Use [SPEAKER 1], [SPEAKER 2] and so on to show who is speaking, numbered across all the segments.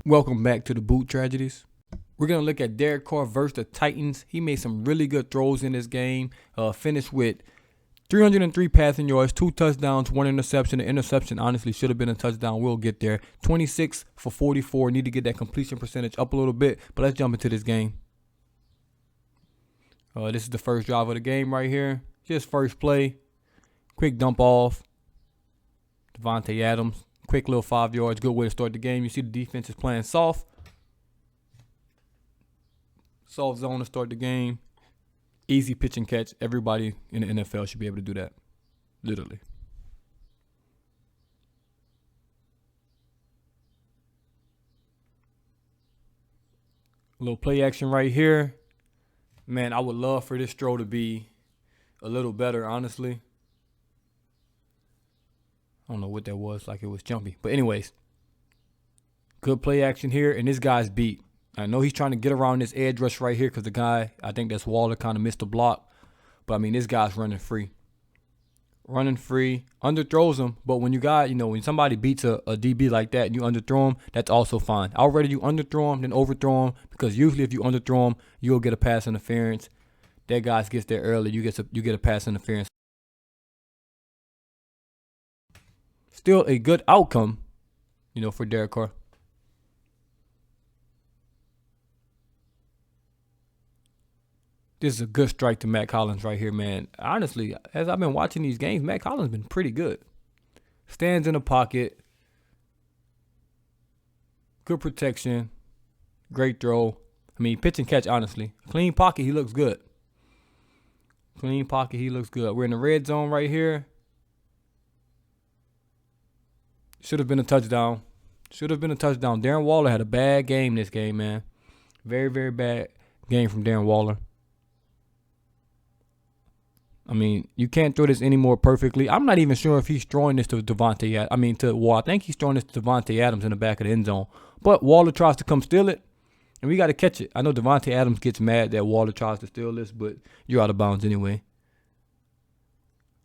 [SPEAKER 1] Welcome back to the Boot Tragedies. We're going to look at Derek Carr versus the Titans. He made some really good throws in this game. Finished with 303 passing yards, 2 touchdowns, 1 interception. The interception honestly should have been a touchdown. We'll get there. 26 for 44. Need to get that completion percentage up a little bit. But let's jump into this game. This is the first drive of the game right here. Just first play. Quick dump off. Devontae Adams. Quick little 5 yards. Good way to start the game. You see the defense is playing soft. Soft zone to start the game. Easy pitch and catch. Everybody in the NFL should be able to do that. Literally. A little play action right here. Man, I would love for this throw to be a little better, honestly. I don't know what that was, like it was jumpy. But anyways, good play action here, and this guy's beat. I know he's trying to get around this edge rush right here because the guy, I think that's Waller, kind of missed the block. But, I mean, this guy's running free. Running free. Underthrows him. But when you got, when somebody beats a DB like that and you underthrow him, that's also fine. I'd rather you underthrow him than overthrow him because usually if you underthrow him, you'll get a pass interference. That guy gets there early. You get a pass interference. Still a good outcome, for Derek Carr. This is a good strike to Matt Collins right here, man. Honestly, as I've been watching these games, Matt Collins has been pretty good. Stands in the pocket. Good protection. Great throw. I mean, pitch and catch, honestly. Clean pocket, he looks good. Clean pocket, he looks good. We're in the red zone right here. Should have been a touchdown. Should have been a touchdown. Darren Waller had a bad game this game, man. Very, very bad game from Darren Waller. I mean, you can't throw this anymore perfectly. I'm not even sure if he's throwing this to Waller. I think he's throwing this to Devontae Adams in the back of the end zone. But Waller tries to come steal it, and we got to catch it. I know Devontae Adams gets mad that Waller tries to steal this, but you're out of bounds anyway.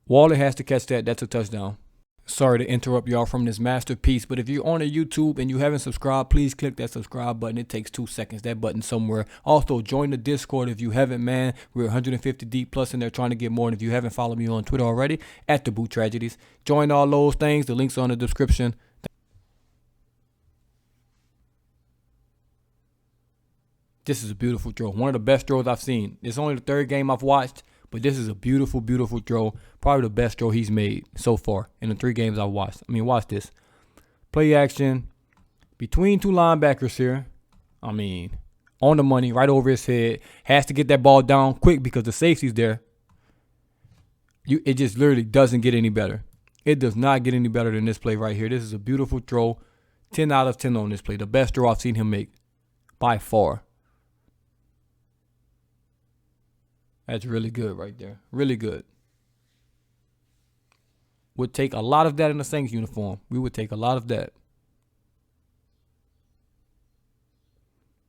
[SPEAKER 1] Waller has to catch that. That's a touchdown. Sorry to interrupt y'all from this masterpiece, but if you're on a YouTube and you haven't subscribed, please click that subscribe button. It takes 2 seconds, that button somewhere. Also, join the Discord if you haven't, man. We're 150 deep plus in there trying to get more. And if you haven't followed me on Twitter already, at The Boot Tragedies. Join all those things. The links are in the description. This is a beautiful throw. One of the best throws I've seen. It's only the third game I've watched, but this is a beautiful, beautiful throw. Probably the best throw he's made so far in the 3 games I've watched. I mean, watch this. Play action between 2 linebackers here. I mean, on the money, right over his head. Has to get that ball down quick because the safety's there. It just literally doesn't get any better. It does not get any better than this play right here. This is a beautiful throw. 10 out of 10 on this play. The best throw I've seen him make by far. That's really good right there. Really good. Would take a lot of that in the Saints uniform. We would take a lot of that.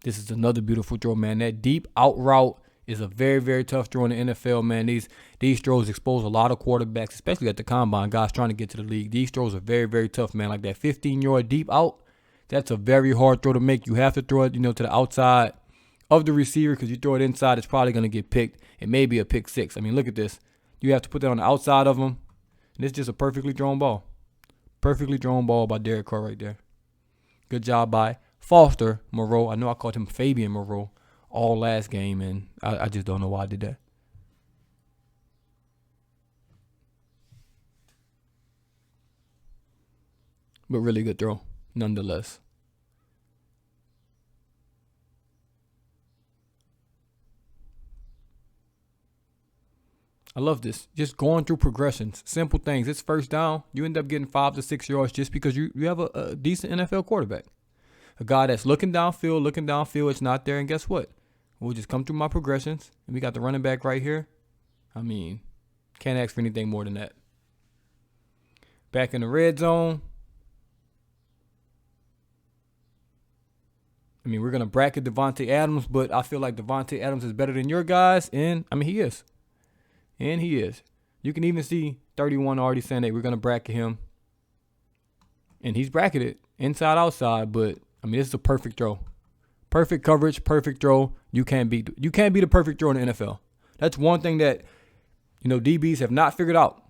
[SPEAKER 1] This is another beautiful throw, man. That deep out route is a very, very tough throw in the NFL, man. These throws expose a lot of quarterbacks, especially at the combine, guys trying to get to the league. These throws are very, very tough, man. Like that 15-yard deep out, that's a very hard throw to make. You have to throw it, to the outside of the receiver because you throw it inside, it's probably going to get picked. It may be a pick 6. I mean, look at this. You have to put that on the outside of him. And it's just a perfectly thrown ball. Perfectly thrown ball by Derek Carr right there. Good job by Foster Moreau. I know I called him Fabian Moreau all last game, and I just don't know why I did that. But really good throw, nonetheless. I love this. Just going through progressions. Simple things. It's first down. You end up getting 5 to 6 yards just because you have a decent NFL quarterback. A guy that's looking downfield. It's not there. And guess what? We'll just come through my progressions. And we got the running back right here. I mean, can't ask for anything more than that. Back in the red zone. I mean, we're going to bracket Devontae Adams, but I feel like Devontae Adams is better than your guys. And, I mean, he is. And he is. You can even see 31 already saying that we're going to bracket him. And he's bracketed inside, outside. But, I mean, this is a perfect throw. Perfect coverage, perfect throw. You can't beat the perfect throw in the NFL. That's one thing that, DBs have not figured out.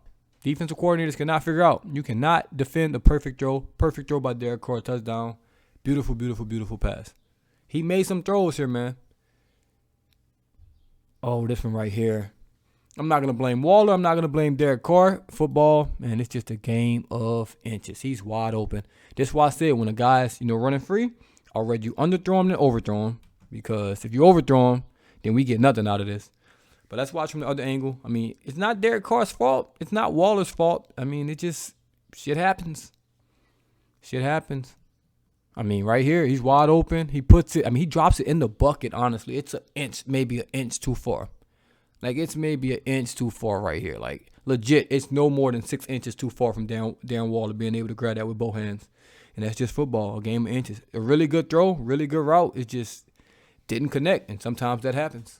[SPEAKER 1] Defensive coordinators cannot figure out. You cannot defend a perfect throw. Perfect throw by Derek Carr, touchdown. Beautiful, beautiful, beautiful pass. He made some throws here, man. Oh, this one right here. I'm not going to blame Waller. I'm not going to blame Derek Carr. Football, man, it's just a game of inches. He's wide open. This is why I said when a guy's, running free, I'll rather you underthrow him than overthrow him. Because if you overthrow him, then we get nothing out of this. But let's watch from the other angle. I mean, it's not Derek Carr's fault. It's not Waller's fault. I mean, it just, shit happens. Shit happens. I mean, right here, he's wide open. He puts it, he drops it in the bucket, honestly. It's maybe an inch too far. Like, it's maybe an inch too far right here. Like, legit, it's no more than 6 inches too far from Darren Waller being able to grab that with both hands. And that's just football, a game of inches. A really good throw, really good route. It just didn't connect, and sometimes that happens.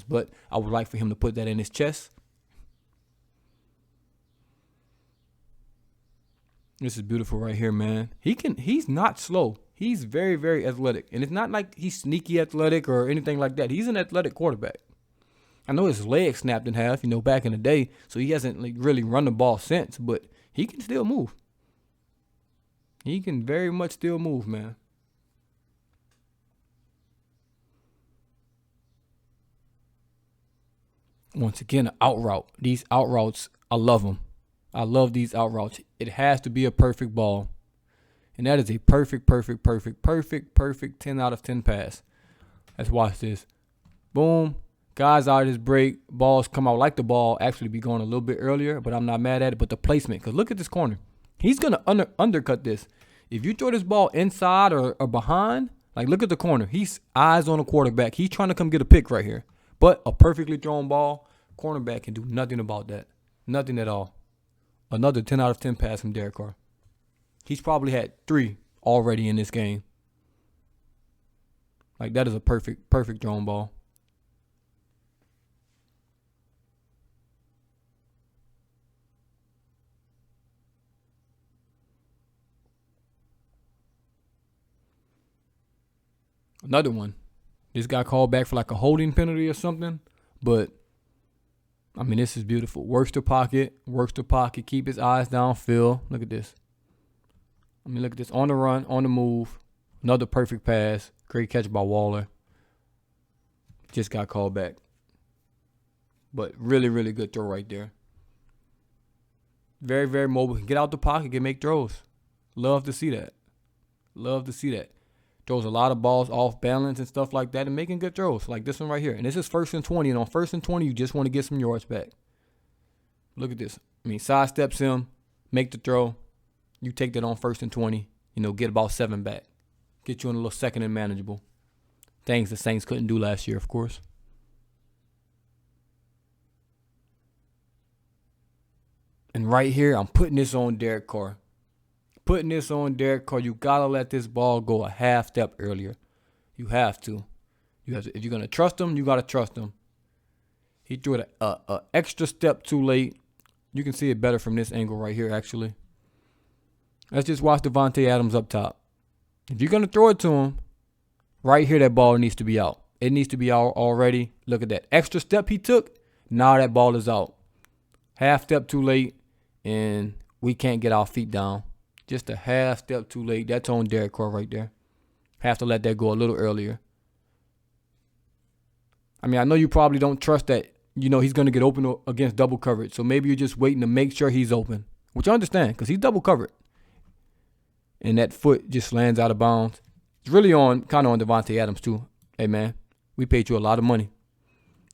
[SPEAKER 1] But I would like for him to put that in his chest. This is beautiful right here, man. He's not slow. He's very, very athletic. And it's not like he's sneaky athletic or anything like that. He's an athletic quarterback. I know his leg snapped in half, back in the day, so he hasn't really run the ball since, but he can still move. He can very much still move, man. Once again, an out route. These out routes, I love them. I love these out routes. It has to be a perfect ball. And that is a perfect 10 out of 10 pass. Let's watch this. Boom. Guys out of this break. Balls come out. Like the ball actually be going a little bit earlier, but I'm not mad at it. But the placement, because look at this corner. He's going to undercut this. If you throw this ball inside or behind, like look at the corner. He's eyes on the quarterback. He's trying to come get a pick right here. But a perfectly thrown ball, cornerback can do nothing about that. Nothing at all. Another 10 out of 10 pass from Derek Carr. He's probably had 3 already in this game. Like, that is a perfect thrown ball. Another one. This guy called back for like a holding penalty or something. But, this is beautiful. Works the pocket. Keep his eyes downfield. Look at this. Look at this. On the run, on the move. Another perfect pass. Great catch by Waller. Just got called back. But really, really good throw right there. Very, very mobile. Can get out the pocket, can make throws. Love to see that. Throws a lot of balls off balance and stuff like that and making good throws like this one right here. And this is 1st and 20. And on 1st and 20, you just want to get some yards back. Look at this. Sidesteps him, make the throw. You take that on 1st and 20. Get about 7 back. Get you in a little second and manageable. Things the Saints couldn't do last year, of course. And right here, I'm putting this on Derek Carr. You got to let this ball go a half step earlier. You have to. If you're going to trust him, you got to trust him. He threw it a extra step too late. You can see it better from this angle right here, actually. Let's just watch Davante Adams up top. If you're going to throw it to him, right here, that ball needs to be out. It needs to be out already. Look at that extra step he took. Now that ball is out. Half step too late, and we can't get our feet down. Just a half step too late. That's on Derek Carr right there. Have to let that go a little earlier. I know you probably don't trust that, he's going to get open against double coverage. So maybe you're just waiting to make sure he's open, which I understand because he's double covered. And that foot just lands out of bounds. It's really kind of on Davante Adams too. Hey, man, we paid you a lot of money.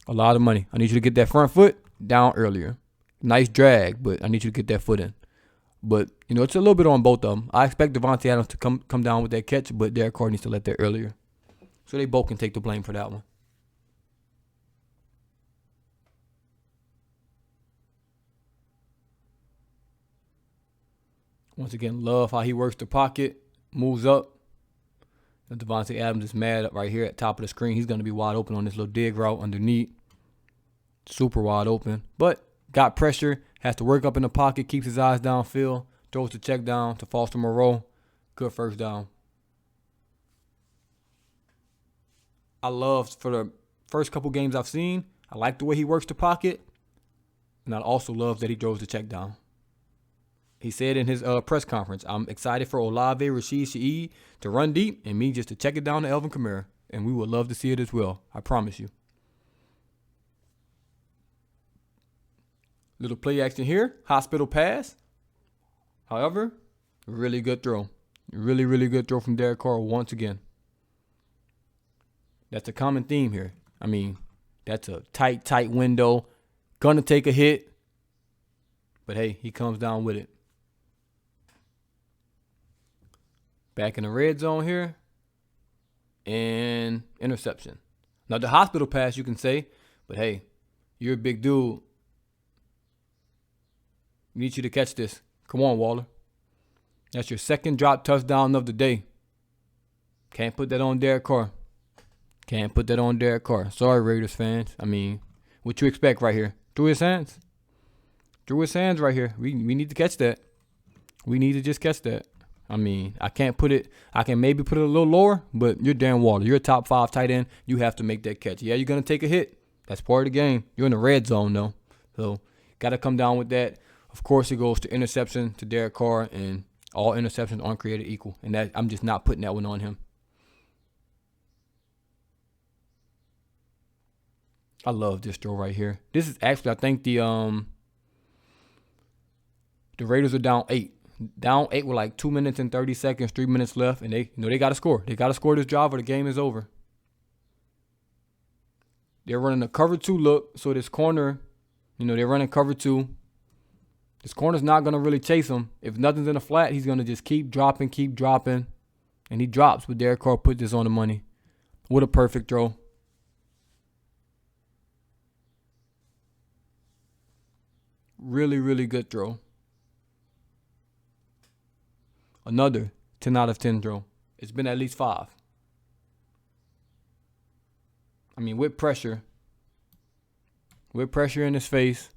[SPEAKER 1] I need you to get that front foot down earlier. Nice drag, but I need you to get that foot in. But, it's a little bit on both of them. I expect Davante Adams to come down with that catch, but Derek Carr needs to let that earlier. So they both can take the blame for that one. Once again, love how he works the pocket, moves up. And Davante Adams is mad up right here at top of the screen. He's going to be wide open on this little dig route underneath. Super wide open. But got pressure, has to work up in the pocket, keeps his eyes downfield, throws the check down to Foster Moreau. Good first down. I love for the first couple games I've seen. I like the way he works the pocket. And I also love that he throws the check down. He said in his press conference, I'm excited for Olave, Rashid Shaheed to run deep and me just to check it down to Alvin Kamara. And we would love to see it as well. I promise you. Little play action here. Hospital pass. However, really good throw. Really, really good throw from Derek Carr once again. That's a common theme here. I mean, that's a tight window. Gonna take a hit. But hey, he comes down with it. Back in the red zone here. And interception. Now, the hospital pass, you can say. But hey, you're a big dude. We need you to catch this. Come on, Waller. That's your second drop touchdown of the day. Can't put that on Derek Carr. Can't put that on Derek Carr. Sorry, Raiders fans. I mean, what you expect right here? Through his hands. Through his hands right here. We need to catch that. We need to just catch that. I mean, I can't put it. I can maybe put it a little lower, but you're Darren Waller. You're a top 5 tight end. You have to make that catch. Yeah, you're going to take a hit. That's part of the game. You're in the red zone, though. So, got to come down with that. Of course, it goes to interception to Derek Carr, and all interceptions aren't created equal. And that I'm just not putting that one on him. I love this throw right here. This is actually, I think the Raiders are down 8. Down 8 with like 2 minutes and 30 seconds, 3 minutes left, and they got to score. They got to score this drive or the game is over. They're running a cover 2 look, so this corner, they're running cover 2. This corner's not going to really chase him. If nothing's in the flat, he's going to just keep dropping. And he drops, but Derek Carr put this on the money. What a perfect throw. Really, really good throw. Another 10 out of 10 throw. It's been at least 5. I mean, with pressure in his face.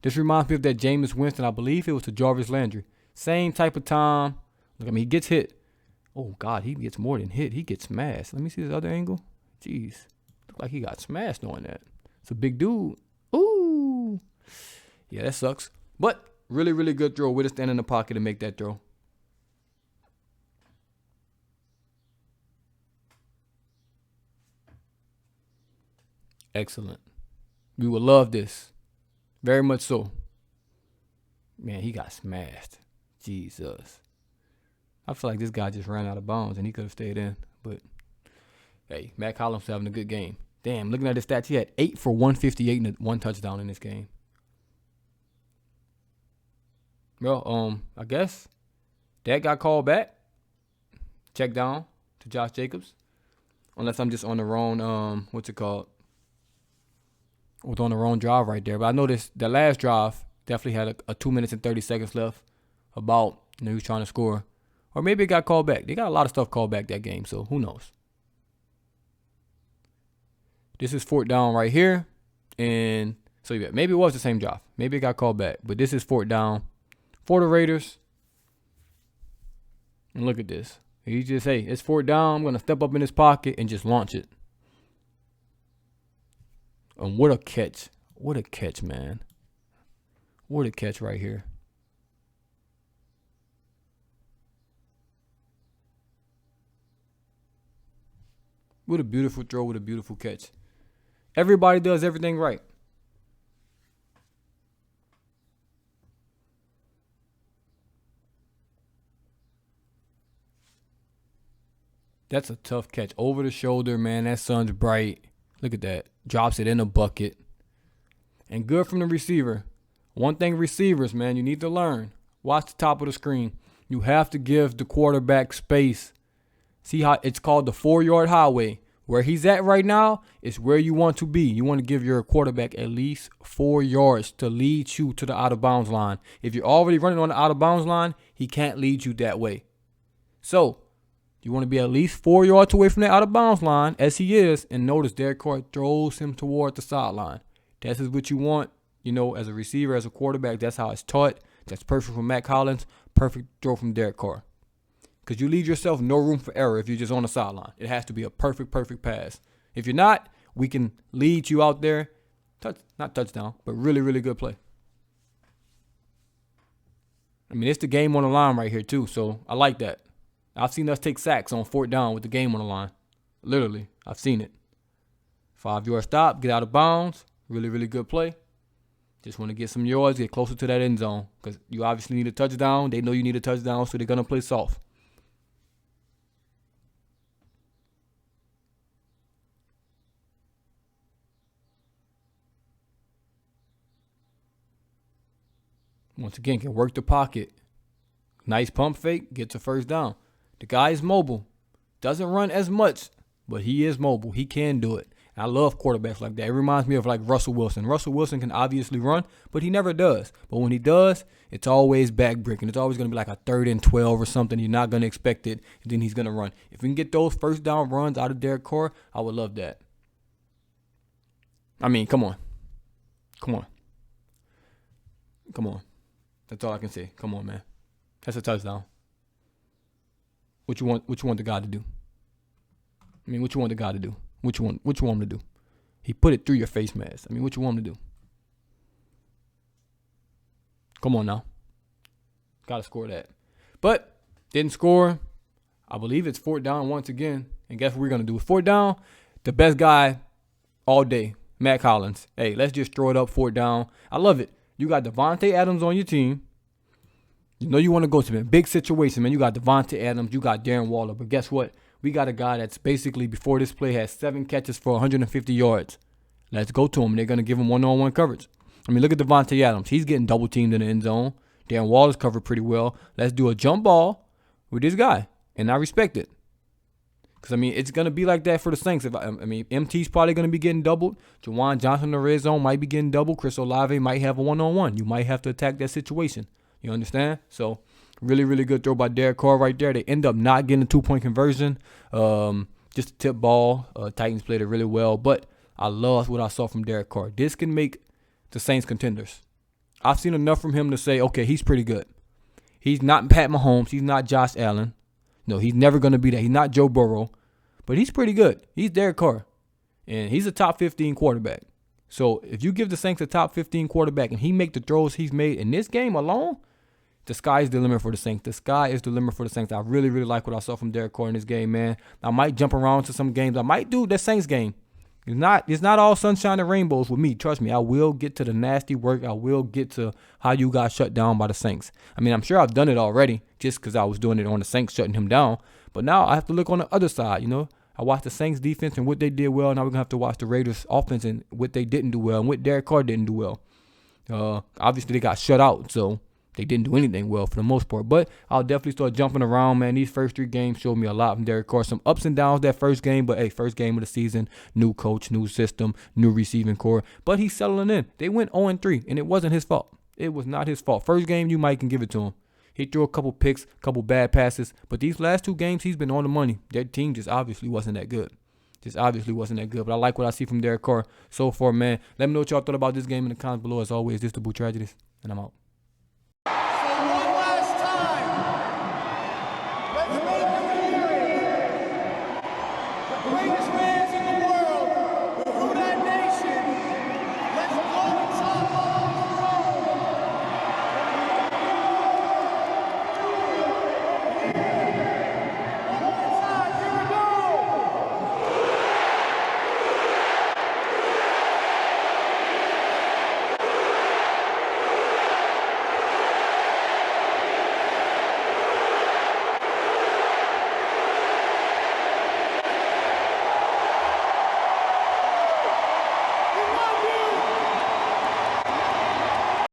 [SPEAKER 1] This reminds me of that Jameis Winston. I believe it was to Jarvis Landry. Same type of time. Look, I mean, he gets hit. Oh, God, he gets more than hit. He gets smashed. Let me see this other angle. Jeez. Look like he got smashed on that. It's a big dude. Ooh. Yeah, that sucks. But really, really good throw. Way to stand in the pocket and make that throw. Excellent. We would love this. Very much so. Man, he got smashed. Jesus. I feel like this guy just ran out of bounds and he could have stayed in. But, hey, Matt Collins having a good game. Damn, looking at his stats, he had 8 for 158 and 1 touchdown in this game. Well, I guess that got called back. Check down to Josh Jacobs. Unless I'm just on the wrong, was on the wrong drive right there. But I noticed the last drive definitely had a 2 minutes and 30 seconds left. About, he was trying to score. Or maybe it got called back. They got a lot of stuff called back that game, so who knows. This is 4th down right here. And so yeah, maybe it was the same drive. Maybe it got called back. But this is 4th down for the Raiders. And look at this. He just, hey, it's 4th down. I'm going to step up in his pocket and just launch it. And what a catch. What a catch, man. What a catch right here. What a beautiful throw. What a beautiful catch. Everybody does everything right. That's a tough catch. Over the shoulder, man. That sun's bright. Look at that. Drops it in a bucket. And good from the receiver. One thing receivers, man, you need to learn. Watch the top of the screen. You have to give the quarterback space. See how it's called the 4-yard highway. Where he's at right now is where you want to be. You want to give your quarterback at least 4 yards to lead you to the out-of-bounds line. If you're already running on the out-of-bounds line, he can't lead you that way. So, you want to be at least 4 yards away from the out-of-bounds line, as he is, and notice Derek Carr throws him toward the sideline. This is what you want, as a receiver, as a quarterback. That's how it's taught. That's perfect for Matt Collins. Perfect throw from Derek Carr. Because you leave yourself no room for error if you're just on the sideline. It has to be a perfect pass. If you're not, we can lead you out there. Not touchdown, but really, really good play. I mean, it's the game on the line right here, too, so I like that. I've seen us take sacks on 4th down with the game on the line. Literally, I've seen it. 5-yard stop, get out of bounds. Really, really good play. Just want to get some yards, get closer to that end zone because you obviously need a touchdown. They know you need a touchdown, so they're going to play soft. Once again, can work the pocket. Nice pump fake, gets a first down. The guy is mobile. Doesn't run as much, but he is mobile. He can do it. And I love quarterbacks like that. It reminds me of like Russell Wilson. Russell Wilson can obviously run, but he never does. But when he does, it's always backbreaking. It's always going to be like a 3rd and 12 or something. You're not going to expect it, and then he's going to run. If we can get those first down runs out of Derek Carr, I would love that. I mean, come on. Come on. Come on. That's all I can say. Come on, man. That's a touchdown. What you want the guy to do? I mean, what you want the guy to do? What you want him to do? He put it through your face mask. I mean, what you want him to do? Come on now. Gotta score that. But didn't score. I believe it's 4th down once again. And guess what we're gonna do? 4th down, the best guy all day, Matt Collins. Hey, let's just throw it up 4th down. I love it. You got Devontae Adams on your team. You know you want to go to a big situation, man. You got Devontae Adams. You got Darren Waller. But guess what? We got a guy that's basically, before this play, has 7 catches for 150 yards. Let's go to him. They're going to give him one-on-one coverage. I mean, look at Devontae Adams. He's getting double-teamed in the end zone. Darren Waller's covered pretty well. Let's do a jump ball with this guy. And I respect it. Because, I mean, it's going to be like that for the Saints. MT's probably going to be getting doubled. Jawan Johnson in the red zone might be getting doubled. Chris Olave might have a one-on-one. You might have to attack that situation. You understand? So, really, really good throw by Derek Carr right there. They end up not getting a 2-point conversion. Just a tip ball. Titans played it really well. But I love what I saw from Derek Carr. This can make the Saints contenders. I've seen enough from him to say, okay, he's pretty good. He's not Pat Mahomes. He's not Josh Allen. No, he's never going to be that. He's not Joe Burrow. But he's pretty good. He's Derek Carr. And he's a top 15 quarterback. So if you give the Saints a top 15 quarterback and he make the throws he's made in this game alone, the sky is the limit for the Saints. The sky is the limit for the Saints. I really, really like what I saw from Derek Carr in this game, man. I might jump around to some games. I might do the Saints game. It's not all sunshine and rainbows with me. Trust me, I will get to the nasty work. I will get to how you got shut down by the Saints. I mean, I'm sure I've done it already just because I was doing it on the Saints shutting him down. But now I have to look on the other side, you know. I watched the Saints defense and what they did well. Now we're going to have to watch the Raiders offense and what they didn't do well and what Derek Carr didn't do well. Obviously, they got shut out, so they didn't do anything well for the most part. But I'll definitely start jumping around, man. These first 3 games showed me a lot from Derek Carr. Some ups and downs that first game, but, hey, first game of the season, new coach, new system, new receiving core. But he's settling in. They went 0-3, and it wasn't his fault. It was not his fault. First game, you might can give it to him. He threw a couple picks, a couple bad passes. But these last 2 games, he's been on the money. Their team just obviously wasn't that good. But I like what I see from Derek Carr so far, man. Let me know what y'all thought about this game in the comments below. As always, this is the Boo Tragedies, and I'm out.